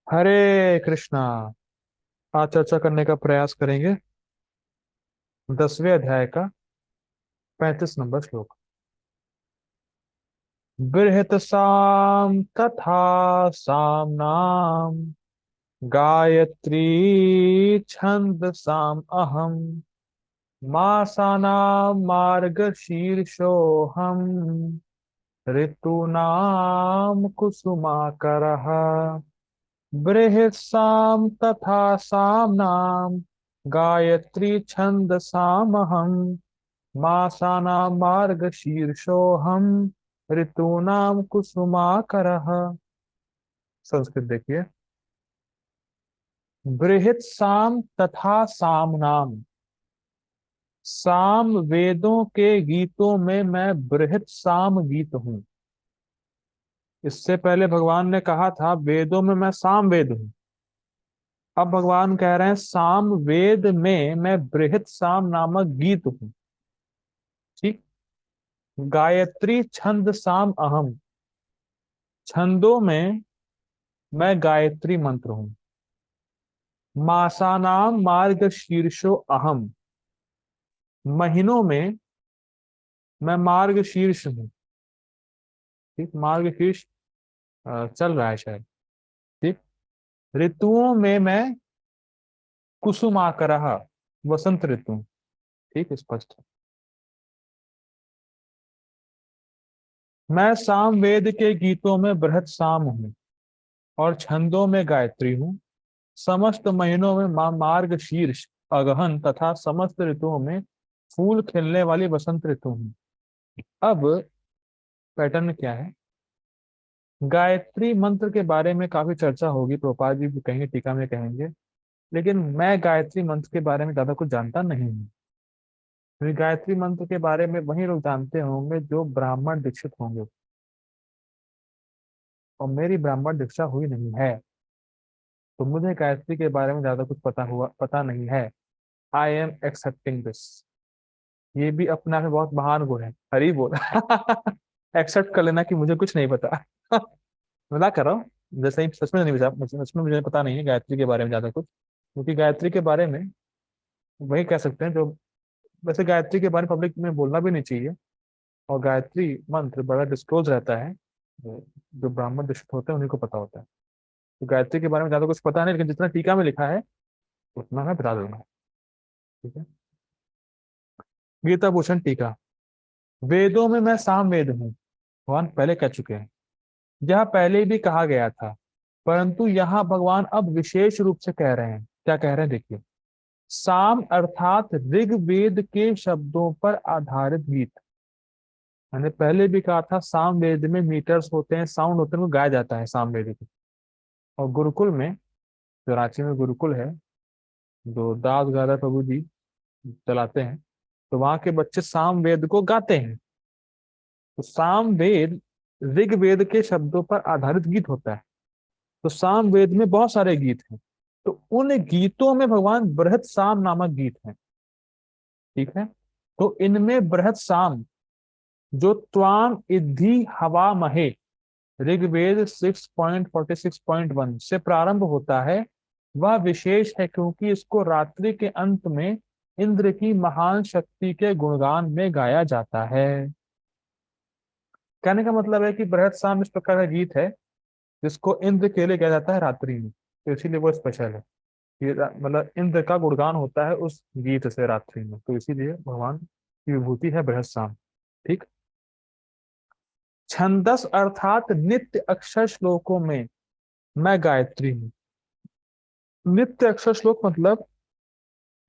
हरे कृष्णा। आज चर्चा करने का प्रयास करेंगे 10वें अध्याय का 35 नंबर श्लोक। बृहत साम तथा सामनाम गायत्री छंद साम अहम मासानाम मार्ग शीर्षोहम ऋतूनाम कुसुमाकरः। बृहत्साम तथा सामनाम गायत्री छंदसामहं मासानां मार्गशीर्षोऽहं ऋतूनां कुसुमाकरः। संस्कृत देखिए। बृहत् साम तथा सामनाम। साम वेदों के गीतों में मैं बृहत् साम गीत हूँ। इससे पहले भगवान ने कहा था वेदों में मैं साम वेद हूँ। अब भगवान कह रहे हैं साम वेद में मैं बृहत् साम नामक गीत हूँ। ठीक। गायत्री छंद साम अहम। छंदों में मैं गायत्री मंत्र हूँ। मासानाम मार्ग शीर्षो अहम। महीनों में मैं मार्ग शीर्ष हूँ। ठीक। मार्ग शीर्ष चल रहा है शायद। ठीक। ऋतुओं में मैं कुसुमाकरः। वसंत ऋतु। ठीक। स्पष्ट है। मैं साम वेद के गीतों में बृहत साम हूँ और छंदों में गायत्री हूँ। समस्त महीनों में मार्ग शीर्ष अगहन तथा समस्त ऋतुओं में फूल खिलने वाली वसंत ऋतु हूँ। अब पैटर्न क्या है। गायत्री मंत्र के बारे में काफी चर्चा होगी, प्रभुपाद जी भी कहेंगे, टीका में कहेंगे। लेकिन मैं गायत्री मंत्र के बारे में ज्यादा कुछ जानता नहीं हूँ। क्योंकि गायत्री मंत्र के बारे में वही लोग जानते होंगे जो ब्राह्मण दीक्षित होंगे, और मेरी ब्राह्मण दीक्षा हुई नहीं है, तो मुझे गायत्री के बारे में ज्यादा कुछ पता नहीं है। I am accepting this. ये भी अपने आप में बहुत महान गुण है। हरी बोल। एक्सेप्ट कर लेना कि मुझे कुछ नहीं पता। मजाक कर रहा हूँ। जैसे ही सच में नहीं पता, सच में मुझे पता नहीं है गायत्री के बारे में ज्यादा कुछ, क्योंकि गायत्री के बारे में वही कह सकते हैं जो, वैसे गायत्री के बारे में पब्लिक में बोलना भी नहीं चाहिए। और गायत्री मंत्र बड़ा डिस्क्लोज रहता है। जो ब्राह्मण दीक्षित होते हैं उन्हीं को पता होता है। तो गायत्री के बारे में ज्यादा कुछ पता नहीं, लेकिन जितना टीका में लिखा है उतना मैं बता दूंगा। ठीक है। गीता भूषण टीका। वेदों में मैं साम वेद हूँ, भगवान पहले कह चुके हैं। यह पहले भी कहा गया था, परंतु यहाँ भगवान अब विशेष रूप से कह रहे हैं। क्या कह रहे हैं देखिए। साम अर्थात ऋग्वेद के शब्दों पर आधारित गीत। मैंने पहले भी कहा था साम वेद में मीटर्स होते हैं, साउंड होते हैं, वो गाया जाता है साम वेद को। और गुरुकुल में, जो रांची में गुरुकुल है, जो दास गादा प्रभु जी चलाते हैं, तो वहां के बच्चे साम वेद को गाते हैं। तो साम वेद ऋग्वेद के शब्दों पर आधारित गीत होता है। तो साम वेद में बहुत सारे गीत हैं। तो उन गीतों में भगवान बृहत साम नामक गीत हैं। ठीक है। तो इनमें बृहत साम, जो त्वाम इद्धि हवा महे, ऋग्वेद 6.46.1 से प्रारंभ होता है, वह विशेष है क्योंकि इसको रात्रि के अंत में इंद्र की महान शक्ति के गुणगान में गाया जाता है। कहने का मतलब है कि बृहत साम इस प्रकार का गीत है जिसको इंद्र के लिए गाया जाता है रात्रि में, तो इसीलिए वो स्पेशल है। ये मतलब इंद्र का गुणगान होता है उस गीत से रात्रि में, तो इसीलिए भगवान की विभूति है बृहत साम। ठीक। छंदस अर्थात नित्य अक्षर श्लोकों में मैं गायत्री हूँ। नित्य अक्षर श्लोक मतलब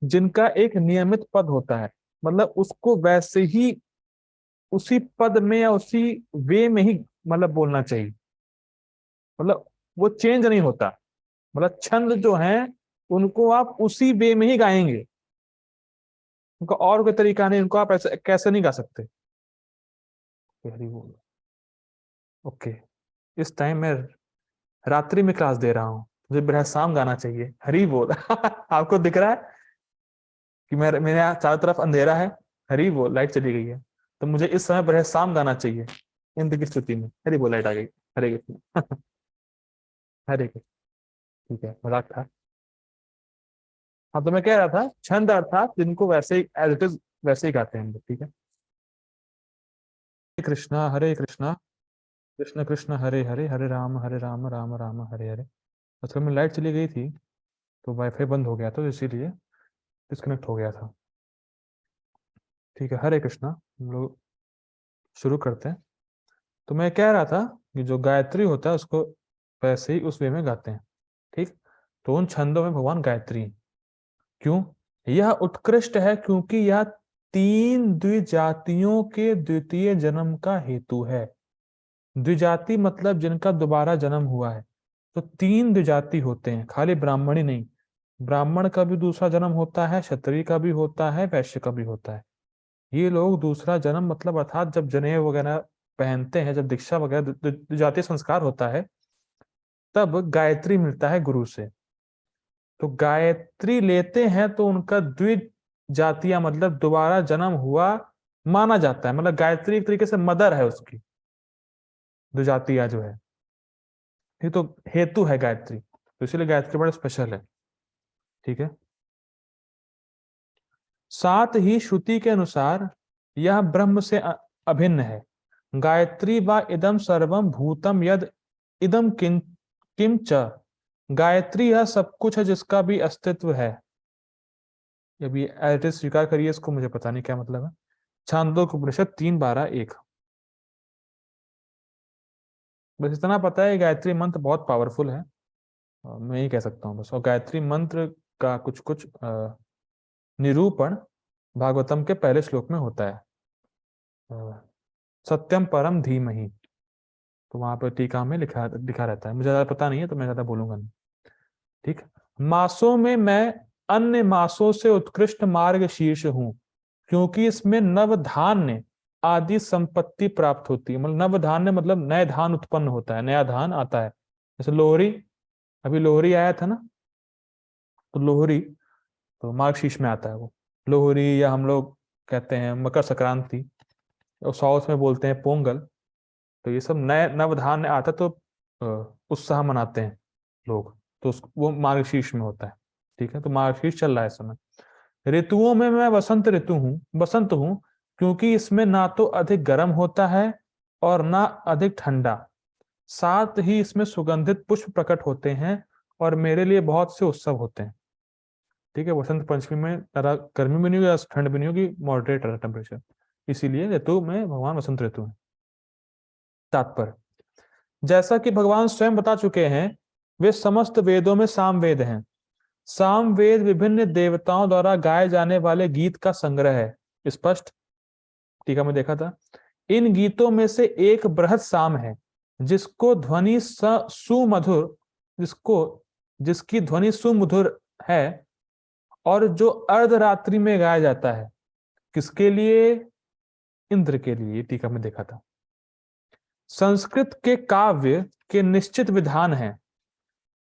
जिनका एक नियमित पद होता है, मतलब उसको वैसे ही उसी पद में या उसी वे में ही मतलब बोलना चाहिए। मतलब वो चेंज नहीं होता। मतलब छंद जो है उनको आप उसी वे में ही गाएंगे, उनका और कोई तरीका नहीं, उनको आप ऐसे कैसे नहीं गा सकते। हरी बोल। ओके। इस टाइम मैं रात्रि में क्लास दे रहा हूँ, मुझे बृहद शाम गाना चाहिए। हरी बोल। आपको दिख रहा है कि मेरे यहाँ चारों तरफ अंधेरा है। हरी बोल, लाइट चली गई है, तो मुझे इस समय बृहद शाम गाना चाहिए इंद्र की स्तुति में। हरी बोल, लाइट आ गई। हरे कृष्ण। हरे कृष्ण। ठीक है, मजाक था। हाँ, तो मैं कह रहा था छंद अर्थात जिनको वैसे ही एज इट इज वैसे ही गाते हैं हम लोग। ठीक है। कृष्णा हरे कृष्णा, कृष्ण कृष्ण हरे हरे, हरे राम राम राम हरे हरे। असल में लाइट चली गई थी तो वाईफाई बंद हो गया था, तो इसीलिए डिस्कनेक्ट हो गया था। ठीक है, हरे कृष्णा। हम लोग शुरू करते हैं। तो मैं कह रहा था कि जो गायत्री होता है उसको वैसे ही उस वे में गाते हैं। ठीक। तो उन छंदों में भगवान गायत्री हैं। क्यों? यह उत्कृष्ट है क्योंकि यह तीन द्विजातियों के द्वितीय जन्म का हेतु है। द्विजाति मतलब जिनका दोबारा जन्म हुआ है। तो तीन द्विजाति होते हैं, खाली ब्राह्मण ही नहीं। ब्राह्मण का भी दूसरा जन्म होता है, क्षत्रिय का भी होता है, वैश्य का भी होता है। ये लोग दूसरा जन्म मतलब अर्थात जब जनेऊ वगैरह पहनते हैं, जब दीक्षा वगैरह द्विजातीय संस्कार होता है, तब गायत्री मिलता है गुरु से। तो गायत्री लेते हैं तो उनका द्विज जातिया मतलब दोबारा जन्म हुआ माना जाता है। मतलब गायत्री एक तरीके से मदर है उसकी, द्विजातिया जो है। ये तो हेतु है गायत्री, तो इसीलिए गायत्री बड़ा स्पेशल है। ठीक है। साथ ही श्रुति के अनुसार यह ब्रह्म से अभिन्न है। गायत्री व इदम सर्वम भूतम यद इदम किम च। गायत्री यह सब कुछ है जिसका भी अस्तित्व है। अभी एज स्वीकार करिए इसको, मुझे पता नहीं क्या मतलब है। छांदोग्य उपनिषद 3:12-1। बस इतना पता है गायत्री मंत्र बहुत पावरफुल है, और मैं ही कह सकता हूँ बस। और गायत्री मंत्र का कुछ कुछ निरूपण भागवतम के पहले श्लोक में होता है। सत्यम परम धीमहि, तो वहां पर टीका में लिखा लिखा रहता है। मुझे ज्यादा पता नहीं है तो मैं ज्यादा बोलूंगा नहीं। ठीक। मासों में मैं अन्य मासों से उत्कृष्ट मार्ग शीर्ष हूं, क्योंकि इसमें नवधान्य आदि संपत्ति प्राप्त होती है। मतलब नवधान्य मतलब नए धान उत्पन्न होता है, नया धान आता है। जैसे लोहरी, अभी लोहरी आया था ना, तो लोहरी तो मार्गशीर्ष में आता है वो। लोहरी, या हम लोग कहते हैं मकर संक्रांति, और साउथ में बोलते हैं पोंगल। तो ये सब नए नवधान्य आता है, तो उत्साह मनाते हैं लोग। तो वो मार्गशीर्ष में होता है। ठीक है, तो मार्गशीर्ष चल रहा है इस समय। ऋतुओं में मैं बसंत हूं, क्योंकि इसमें ना तो अधिक गर्म होता है और ना अधिक ठंडा। साथ ही इसमें सुगंधित पुष्प प्रकट होते हैं और मेरे लिए बहुत से उत्सव होते हैं। ठीक है, वसंत पंचमी में ज्यादा गर्मी भी नहीं होगी, ठंड भी नहीं होगी, मॉडरेट रहता टेम्परेचर। इसीलिए ऋतु में भगवान वसंत ऋतु है। तात्पर्य, जैसा कि भगवान स्वयं बता चुके हैं, वे समस्त वेदों में सामवेद हैं। सामवेद विभिन्न देवताओं द्वारा गाए जाने वाले गीत का संग्रह है। स्पष्ट टीका में देखा था। इन गीतों में से एक बृहत साम है, जिसको ध्वनि सुमधुर जिसको जिसकी ध्वनि सुमधुर है, और जो अर्धरात्रि में गाया जाता है। किसके लिए? इंद्र के लिए। टीका में देखा था। संस्कृत के काव्य के निश्चित विधान हैं।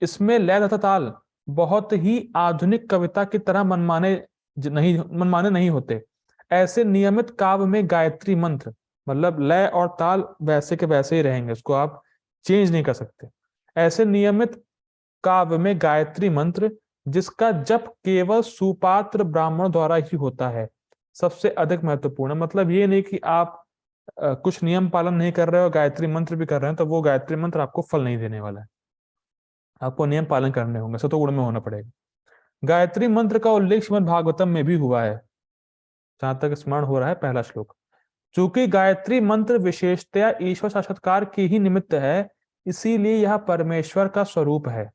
इसमें लय तथा ताल बहुत ही आधुनिक कविता की तरह मनमाने नहीं होते। ऐसे नियमित काव्य में गायत्री मंत्र मतलब लय और ताल वैसे के वैसे ही रहेंगे, उसको आप चेंज नहीं कर सकते। ऐसे नियमित काव्य में गायत्री मंत्र, जिसका जप केवल सुपात्र ब्राह्मण द्वारा ही होता है, सबसे अधिक महत्वपूर्ण है। मतलब ये नहीं कि आप कुछ नियम पालन नहीं कर रहे हो, गायत्री मंत्र भी कर रहे हैं, तो वो गायत्री मंत्र आपको फल नहीं देने वाला है। आपको नियम पालन करने होंगे, सतोगुण में होना पड़ेगा। गायत्री मंत्र का उल्लेख श्रीमद् भागवतम में भी हुआ है, जहां तक स्मरण हो रहा है, पहला श्लोक। चूंकि गायत्री मंत्र विशेषतया ईश्वर साक्षात्कार की ही निमित्त है, इसीलिए यह परमेश्वर का स्वरूप है।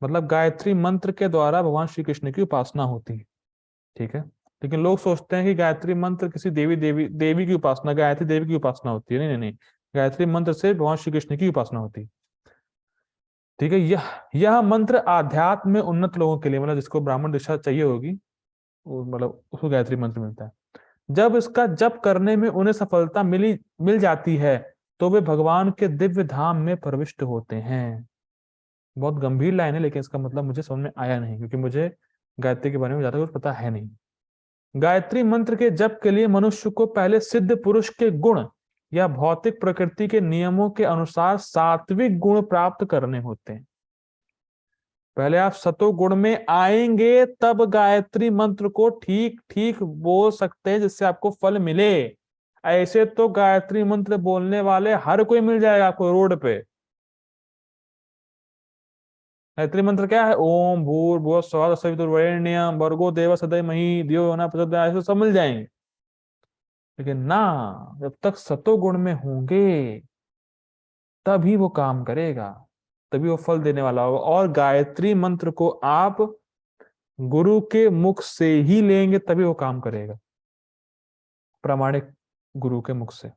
मतलब गायत्री मंत्र के द्वारा भगवान श्री कृष्ण की उपासना होती है। ठीक है। लेकिन लोग सोचते हैं कि गायत्री मंत्र किसी देवी की उपासना, गायत्री देवी की उपासना होती है। नहीं नहीं नहीं, गायत्री मंत्र से भगवान श्री कृष्ण की उपासना होती है। ठीक है। यह मंत्र आध्यात्म में उन्नत लोगों के लिए, मतलब जिसको ब्राह्मण दीक्षा चाहिए होगी, वो मतलब उसको गायत्री मंत्र मिलता है। जब इसका जप करने में उन्हें सफलता मिल जाती है, तो वे भगवान के दिव्य धाम में प्रविष्ट होते हैं। बहुत गंभीर लाइन है, लेकिन इसका मतलब मुझे समझ में आया नहीं, क्योंकि मुझे गायत्री के बारे में ज्यादा कुछ पता है नहीं। गायत्री मंत्र के जप के लिए मनुष्य को पहले सिद्ध पुरुष के गुण या भौतिक प्रकृति के नियमों के अनुसार सात्विक गुण प्राप्त करने होते हैं। पहले आप सतो गुण में आएंगे तब गायत्री मंत्र को ठीक ठीक बोल सकते हैं जिससे आपको फल मिले। ऐसे तो गायत्री मंत्र बोलने वाले हर कोई मिल जाएगा आपको रोड पे। गायत्री मंत्र क्या है? ओम भूर्भुवः स्वः तत्सवितुर्वरेण्यं भर्गो देवस्य धीमहि धियो यो नः प्रचोदयात्, ऐसे सब मिल जाएंगे। लेकिन ना, जब तक सतो गुण में होंगे तभी वो काम करेगा, तभी वो फल देने वाला होगा। और गायत्री मंत्र को आप गुरु के मुख से ही लेंगे तभी वो काम करेगा, प्रामाणिक गुरु के मुख से।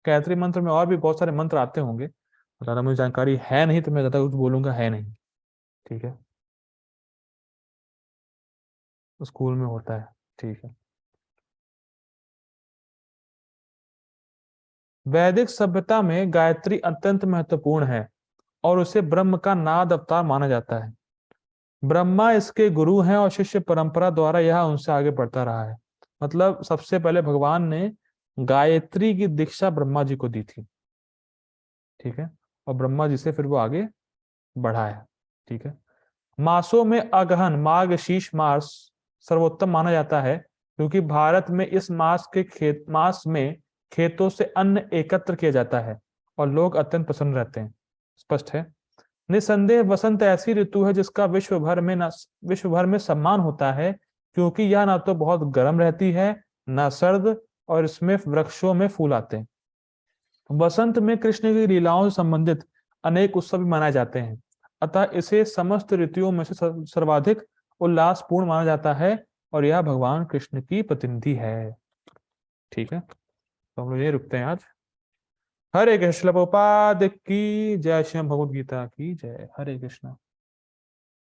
गायत्री मंत्र में और भी बहुत सारे मंत्र आते होंगे, ज्यादा मुझे जानकारी है नहीं तो मैं ज्यादा कुछ बोलूंगा है नहीं। ठीक है, स्कूल में होता है। ठीक है। वैदिक सभ्यता में गायत्री अत्यंत महत्वपूर्ण है और उसे ब्रह्म का नाद अवतार माना जाता है। ब्रह्मा इसके गुरु हैं और शिष्य परंपरा द्वारा यह उनसे आगे बढ़ता रहा है। मतलब सबसे पहले भगवान ने गायत्री की दीक्षा ब्रह्मा जी को दी थी। ठीक है। और ब्रह्मा जी से फिर वो आगे बढ़ा है। ठीक है। मासों में अगहन माघ शीश मास सर्वोत्तम माना जाता है क्योंकि भारत में इस मास में खेतों से अन्न एकत्र किया जाता है और लोग अत्यंत प्रसन्न रहते हैं। स्पष्ट है। निसंदेह वसंत ऐसी ऋतु है जिसका विश्व भर में सम्मान होता है क्योंकि यह ना तो बहुत गर्म रहती है ना सर्द, और इसमें वृक्षों में फूल आते हैं। वसंत में कृष्ण की लीलाओं से संबंधित अनेक उत्सव भी मनाए जाते हैं, अतः इसे समस्त ऋतुओं में से सर्वाधिक उल्लासपूर्ण माना जाता है और यह भगवान कृष्ण की प्रतिनिधि है। ठीक है, तो हम लोग ये रुकते हैं आज। हरे कृष्ण। प्रभुपाद की जय। श्री भगवद गीता की जय। हरे कृष्ण।